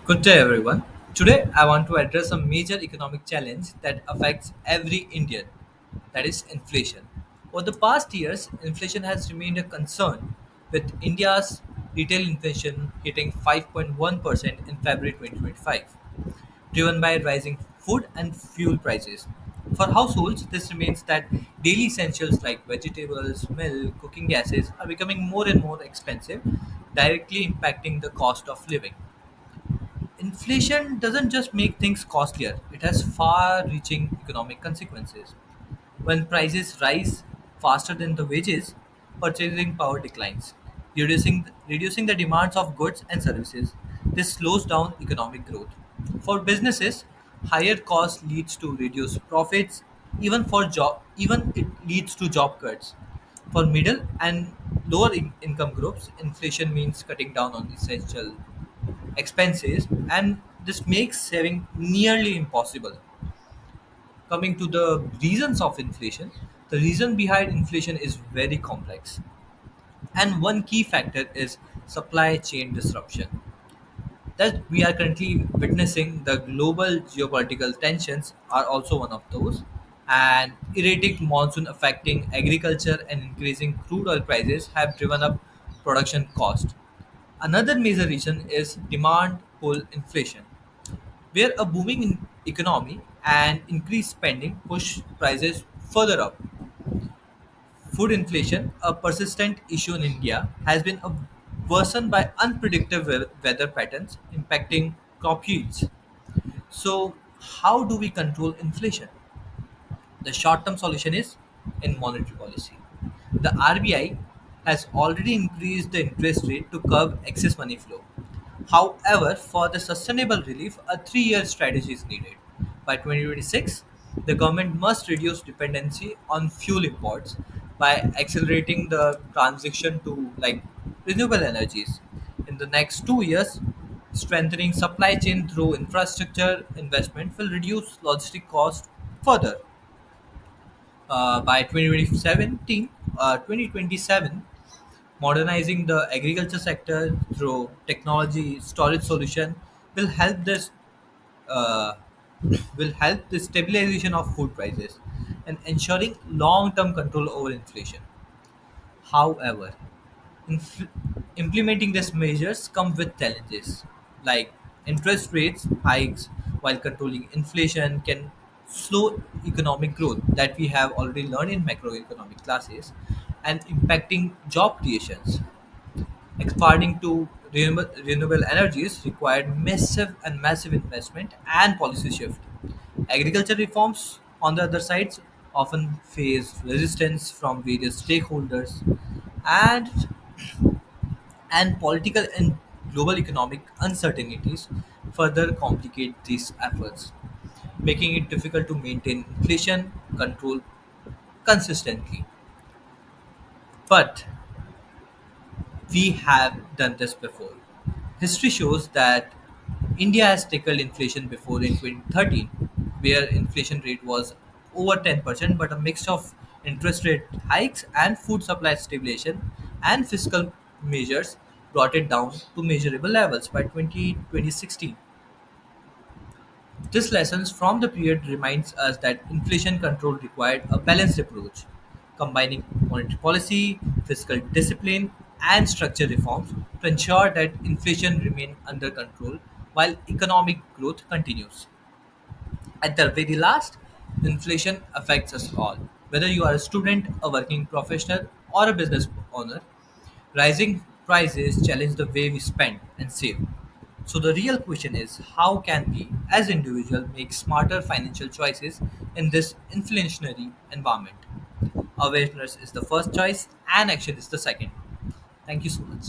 Good day, everyone. Today, I want to address a major economic challenge that affects every Indian, that is, inflation. Over the past years, inflation has remained a concern, with India's retail inflation hitting 5.1% in February 2025, driven by rising food and fuel prices. For households, this means that daily essentials like vegetables, milk, cooking gases are becoming more and more expensive, directly impacting the cost of living. Inflation doesn't just make things costlier, it has far reaching economic consequences. When prices rise faster than the wages, purchasing power declines, reducing the demands of goods and services. This slows down economic growth. For businesses, higher cost leads to reduced profits, even it leads to job cuts. For middle and lower income groups, inflation means cutting down on essential expenses, and this makes saving nearly impossible. Coming to the reasons of inflation, the reason behind inflation is very complex, and one key factor is supply chain disruption. That we are currently witnessing, the global geopolitical tensions are also one of those, and erratic monsoon affecting agriculture and increasing crude oil prices have driven up production cost. Another major reason is demand pull inflation, where a booming economy and increased spending push prices further up. Food inflation, a persistent issue in India, has been worsened by unpredictable weather patterns impacting crop yields. So, how do we control inflation? The short term solution is in monetary policy. The RBI has already increased the interest rate to curb excess money flow. However, for the sustainable relief, a 3 year strategy is needed. By 2026, the government must reduce dependency on fuel imports by accelerating the transition to renewable energies. In the next 2 years, strengthening supply chain through infrastructure investment will reduce logistic costs further. By 2027, modernizing the agriculture sector through technology storage solution will help this uh, will help the stabilization of food prices and ensuring long-term control over inflation. However, Inf- implementing these measures come with challenges like interest rates hikes while controlling inflation can slow economic growth that we have already learned in macroeconomic classes, and impacting job creations. Expanding to renewable energies required massive investment and policy shift. Agriculture reforms, on the other side, often face resistance from various stakeholders, and political and global economic uncertainties further complicate these efforts, making it difficult to maintain inflation control consistently. But we have done this before. History shows that India has tackled inflation before in 2013, where inflation rate was over 10%, but a mix of interest rate hikes and food supply stabilization and fiscal measures brought it down to measurable levels by 2016. This lessons from the period reminds us that inflation control required a balanced approach, combining monetary policy, fiscal discipline, and structural reforms to ensure that inflation remains under control while economic growth continues. At the very last, inflation affects us all. Whether you are a student, a working professional, or a business owner, rising prices challenge the way we spend and save. So the real question is, how can we as individuals make smarter financial choices in this inflationary environment? Awareness is the first choice and action is the second. Thank you so much.